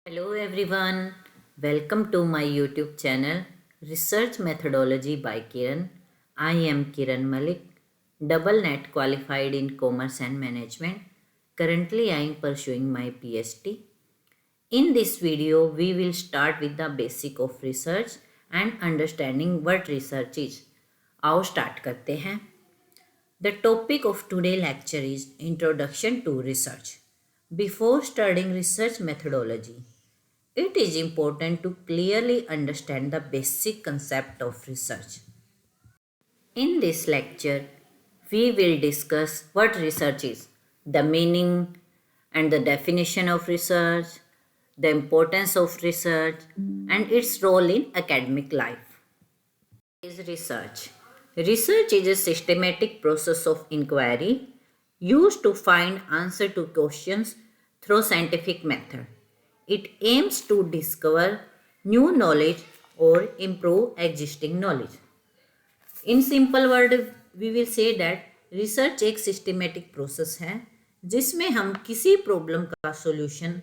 Hello everyone, welcome to my YouTube channel Research Methodology by Kiran. I am Kiran Malik, double net qualified in Commerce and Management. Currently I am pursuing my PhD. In this video, we will start with the basic of research and understanding what research is. आओ start करते हैं. The topic of today's lecture is Introduction to Research. Before studying research methodology, it is important to clearly understand the basic concept of research. In this lecture, we will discuss what research is, the meaning and the definition of research, the importance of research, and its role in academic life. What is research? Research is a systematic process of inquiry used to find answer to questions through scientific method. It aims to discover new knowledge or improve existing knowledge. In simple word, we will say that research एक systematic process है जिसमें हम किसी problem का solution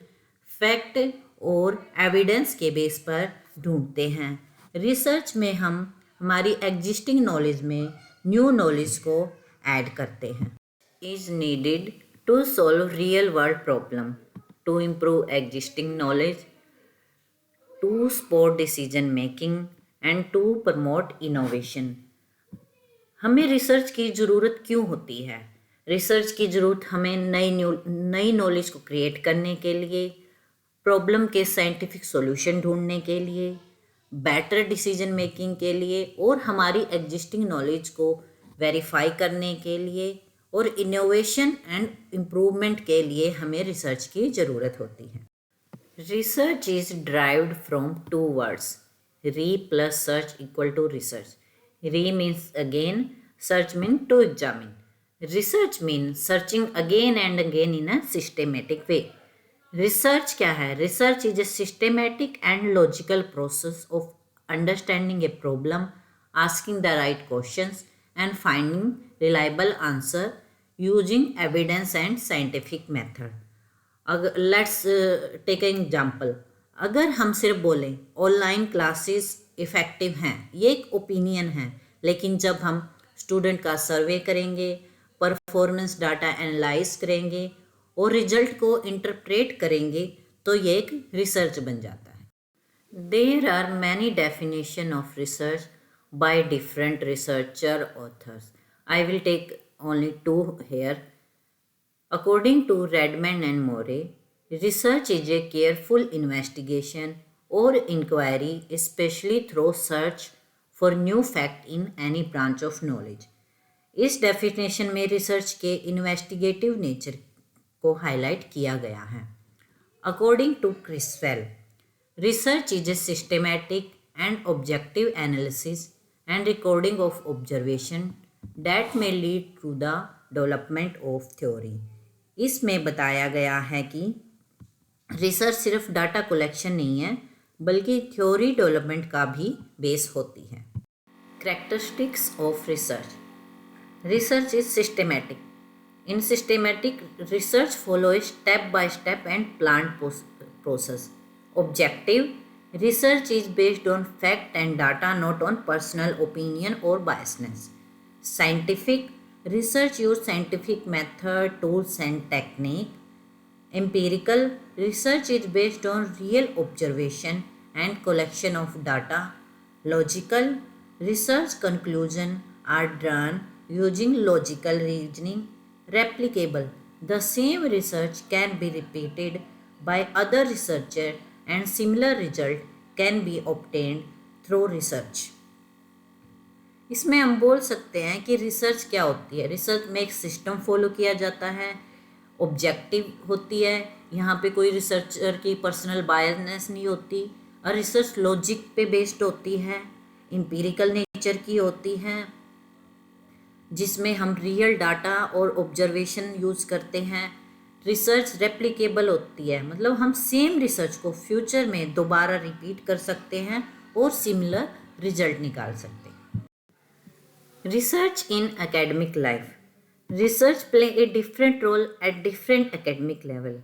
fact और evidence के base पर ढूंढते हैं. रिसर्च में हम हमारी एग्जिस्टिंग नॉलेज में न्यू नॉलेज को ऐड करते हैं. Is needed to solve real world problem, to improve existing knowledge, to support decision making and to promote innovation. हमें रिसर्च की ज़रूरत क्यों होती है? रिसर्च की ज़रूरत हमें नई नॉलेज को क्रिएट करने के लिए, प्रॉब्लम के साइंटिफिक सॉल्यूशन ढूंढने के लिए, बेटर डिसीजन मेकिंग के लिए और हमारी एग्जिस्टिंग नॉलेज को वेरीफाई करने के लिए और इनोवेशन एंड इम्प्रूवमेंट के लिए हमें रिसर्च की ज़रूरत होती है. Research is derived from two words, re plus search equal to research. Re means again, search mean to examine. Research mean searching again and again in a systematic way. Research क्या है? Research is a systematic and logical process of understanding a problem, asking the right questions and finding reliable answer using evidence and scientific method. अगर let's take an example. अगर हम सिर्फ बोलें online classes effective हैं, ये एक opinion है, लेकिन जब हम स्टूडेंट का सर्वे करेंगे, परफॉर्मेंस डाटा एनालाइज करेंगे और रिजल्ट को इंटरप्रेट करेंगे तो ये एक रिसर्च बन जाता है. There are many definition of research by different researcher authors. I will take only two here. According to Redman and Moore, research is a careful investigation or inquiry, especially through search for new fact in any branch of knowledge. इस definition में research के investigative nature को highlight किया गया है. According to Creswell, research is a systematic and objective analysis and recording of observation that may lead to the development of theory. इसमें बताया गया है कि रिसर्च सिर्फ डाटा कलेक्शन नहीं है बल्कि थ्योरी डेवलपमेंट का भी बेस होती है. Characteristics of research. Research is systematic. In systematic research follow a step by step and plan process. Objective. Research is based on fact and data, not on personal opinion or biasness. Scientific. Research use scientific method, tools and technique. Empirical. Research is based on real observation and collection of data. Logical. Research conclusion are drawn using logical reasoning. Replicable. The same research can be repeated by other researchers and similar result can be obtained through research. इसमें हम बोल सकते हैं कि research क्या होती है. Research में एक सिस्टम फॉलो किया जाता है, ऑब्जेक्टिव होती है, यहाँ पे कोई रिसर्चर की पर्सनल बायसनेस नहीं होती, और रिसर्च लॉजिक पे बेस्ड होती है, एम्पिरिकल नेचर की होती है, जिसमें हम रियल डाटा और ऑब्जर्वेशन यूज़ करते हैं. रिसर्च रेप्लिकेबल होती है, मतलब हम सेम रिसर्च को फ्यूचर में दोबारा रिपीट कर सकते हैं और सिमिलर रिजल्ट निकाल सकते हैं. Research in academic life. Research play a different role at different academic level.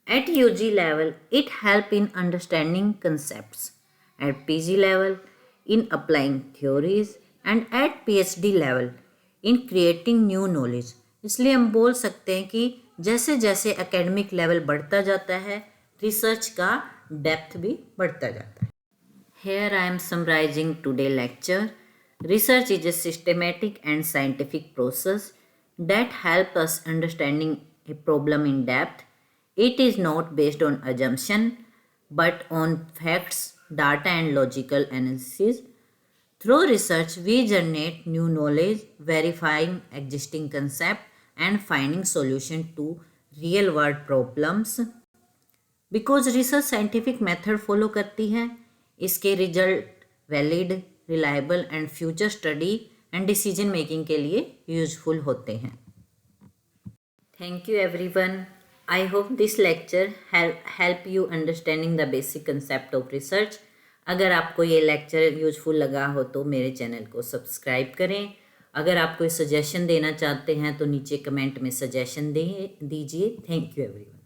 At UG level, it helps in understanding concepts. At PG level, in applying theories. And at PhD level, in creating new knowledge. इसलिए हम बोल सकते हैं कि जैसे जैसे academic level बढ़ता जाता है, रिसर्च का डेप्थ भी बढ़ता जाता है. Here I am summarizing today's lecture. Research is a systematic and scientific process that helps us understanding a problem in depth. It is not based on assumption but on facts, data and logical analysis. Through research, we generate new knowledge, verifying existing concepts and finding solutions to real world problems. Because research scientific method follow करती है, इसके result valid, reliable and future study and decision making के लिए useful होते हैं. Thank you everyone. I hope this lecture help you understanding the basic concept of research. अगर आपको ये लेक्चर यूजफुल लगा हो तो मेरे चैनल को सब्सक्राइब करें. अगर आप कोई सजेशन देना चाहते हैं तो नीचे कमेंट में सजेशन दीजिए. Thank you everyone.